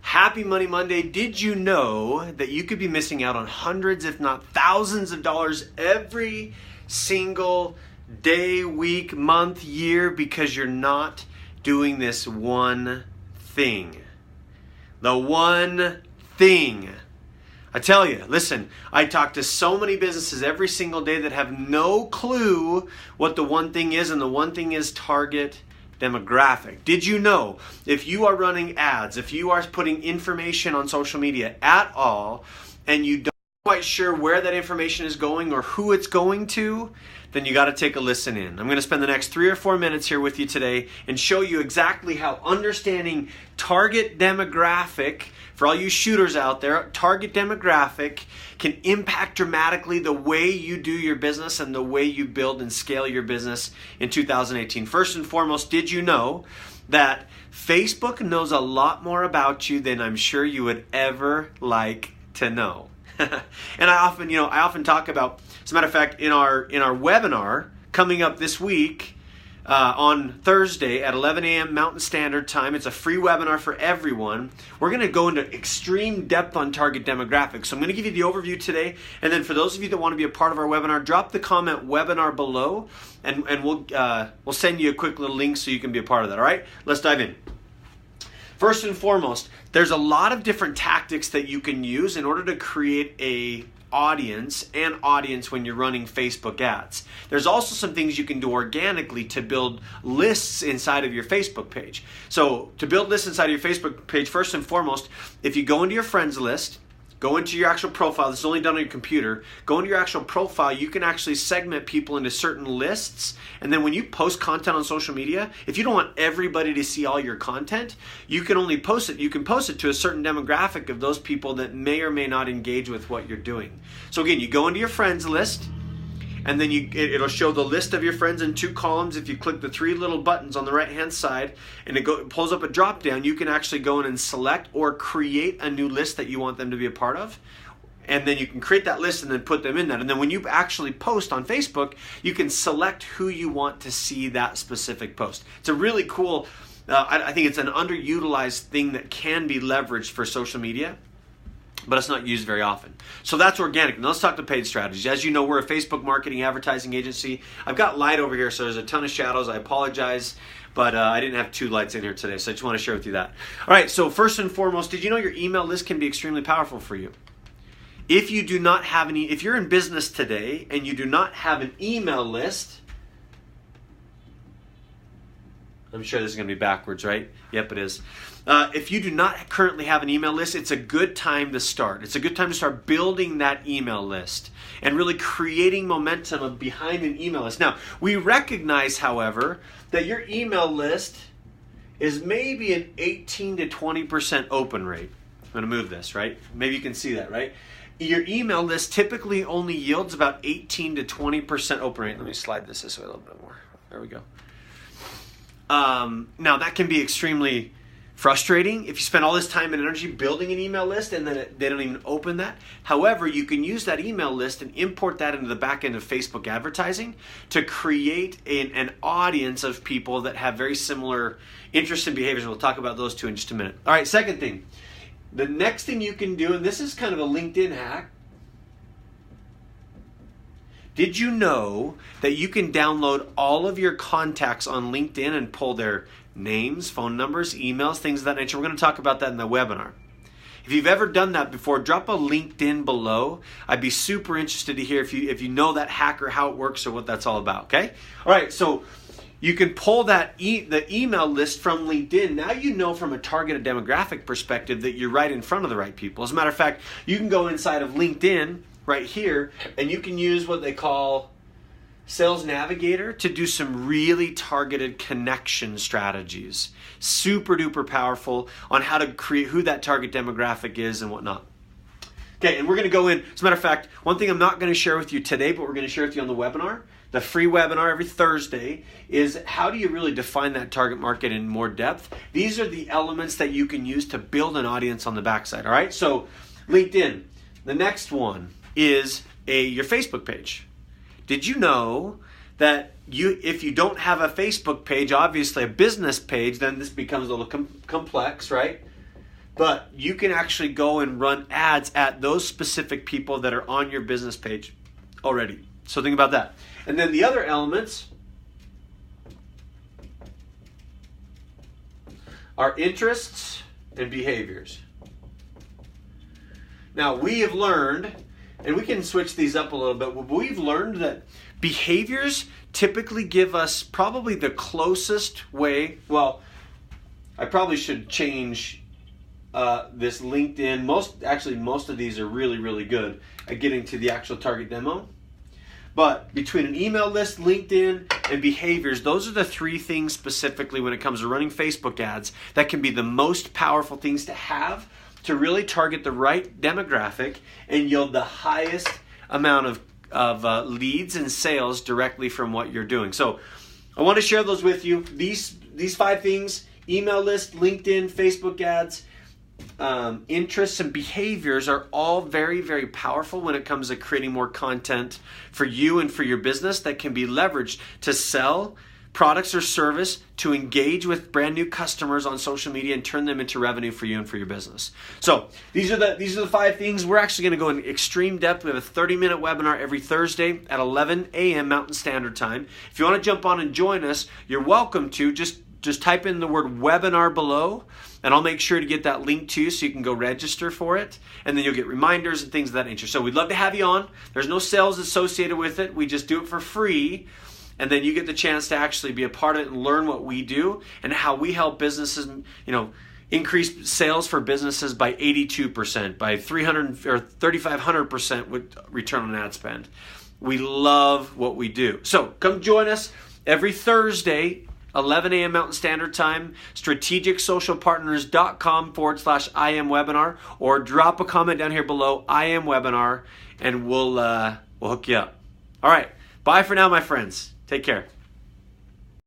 Happy Money Monday. Did you know that you could be missing out on hundreds, if not thousands of dollars every single day, week, month, year because you're not doing this one thing? The one thing. I tell you, listen, I talk to so many businesses every single day that have no clue what the one thing is, and the one thing is target demographic. Did you know if you are running ads, if you are putting information on social media at all, and you don't quite sure where that information is going or who it's going to, then you got to take a listen in. I'm going to spend the next 3 or 4 minutes here with you today and show you exactly how understanding target demographic, for all you shooters out there, target demographic can impact dramatically the way you do your business and the way you build and scale your business in 2018. First and foremost, did you know that Facebook knows a lot more about you than I'm sure you would ever like to know? And I often talk about, as a matter of fact, in our webinar coming up this week on Thursday at 11 a.m. Mountain Standard Time. It's a free webinar for everyone. We're going to go into extreme depth on target demographics. So I'm going to give you the overview today, and then for those of you that want to be a part of our webinar, drop the comment webinar below, and we'll send you a quick little link so you can be a part of that. All right, let's dive in. First and foremost, there's a lot of different tactics that you can use in order to create an audience when you're running Facebook ads. There's also some things you can do organically to build lists inside of your Facebook page. So to build lists inside of your Facebook page, first and foremost, if you go into your friends list, go into your actual profile. This is only done on your computer. Go into your actual profile. You can actually segment people into certain lists. And then when you post content on social media, if you don't want everybody to see all your content, you can only post it. You can post it to a certain demographic of those people that may or may not engage with what you're doing. So again, you go into your friends list, and then it'll show the list of your friends in 2 columns. If you click the 3 little buttons on the right-hand side, and it pulls up a drop-down, you can actually go in and select or create a new list that you want them to be a part of. And then you can create that list and then put them in that. And then when you actually post on Facebook, you can select who you want to see that specific post. It's a really cool, I think it's an underutilized thing that can be leveraged for social media, but it's not used very often. So that's organic. Now let's talk to paid strategies. As you know, we're a Facebook marketing advertising agency. I've got light over here, so there's a ton of shadows. I apologize, but I didn't have 2 lights in here today, so I just want to share with you that. All right, so first and foremost, did you know your email list can be extremely powerful for you? If you do not have if you're in business today and you do not have an email list, I'm sure this is going to be backwards, right? Yep, it is. If you do not currently have an email list, it's a good time to start. It's a good time to start building that email list and really creating momentum behind an email list. Now, we recognize, however, that your email list is maybe an 18 to 20% open rate. I'm going to move this, right? Maybe you can see that, right? Your email list typically only yields about 18 to 20% open rate. Let me slide this way a little bit more. There we go. Now, that can be extremely frustrating if you spend all this time and energy building an email list and then they don't even open that. However, you can use that email list and import that into the back end of Facebook advertising to create an audience of people that have very similar interests and behaviors. We'll talk about those 2 in just a minute. All right, second thing. The next thing you can do, and this is kind of a LinkedIn hack. Did you know that you can download all of your contacts on LinkedIn and pull their names, phone numbers, emails, things of that nature? We're going to talk about that in the webinar. If you've ever done that before, drop a LinkedIn below. I'd be super interested to hear if you know that hack or how it works or what that's all about, okay? All right, so you can pull the email list from LinkedIn. Now you know from a targeted demographic perspective that you're right in front of the right people. As a matter of fact, you can go inside of LinkedIn right here, and you can use what they call Sales Navigator to do some really targeted connection strategies. Super duper powerful on how to create who that target demographic is and whatnot. Okay, and we're going to go in. As a matter of fact, one thing I'm not going to share with you today, but we're going to share with you on the webinar, the free webinar every Thursday, is how do you really define that target market in more depth? These are the elements that you can use to build an audience on the backside, all right? So LinkedIn. The next one is your Facebook page. Did you know that if you don't have a Facebook page, obviously a business page, then this becomes a little complex, right? but you can actually go and run ads at those specific people that are on your business page already. So think about that. And then the other elements are interests and behaviors. Now, we have learned, and we can switch these up a little bit, but we've learned that behaviors typically give us probably the closest way. Well, I probably should change this LinkedIn. Most of these are really, really good at getting to the actual target demo. But between an email list, LinkedIn, and behaviors, those are the three things specifically when it comes to running Facebook ads that can be the most powerful things to have to really target the right demographic and yield the highest amount of leads and sales directly from what you're doing. So I want to share those with you. These 5 things: email list, LinkedIn, Facebook ads, interests, and behaviors are all very, very powerful when it comes to creating more content for you and for your business that can be leveraged to sell products or service, to engage with brand new customers on social media and turn them into revenue for you and for your business. So these are the 5 things. We're actually going to go in extreme depth. We have a 30-minute webinar every Thursday at 11 a.m. Mountain Standard Time. If you want to jump on and join us, you're welcome to. Just type in the word webinar below, and I'll make sure to get that link to you so you can go register for it, and then you'll get reminders and things of that nature. So we'd love to have you on. There's no sales associated with it. We just do it for free, and then you get the chance to actually be a part of it and learn what we do and how we help businesses, increase sales for businesses by 82%, by 300 or 3,500% with return on ad spend. We love what we do. So come join us every Thursday, 11 a.m. Mountain Standard Time, strategicsocialpartners.com/IM webinar, or drop a comment down here below, IM webinar, and we'll hook you up. All right. Bye for now, my friends. Take care.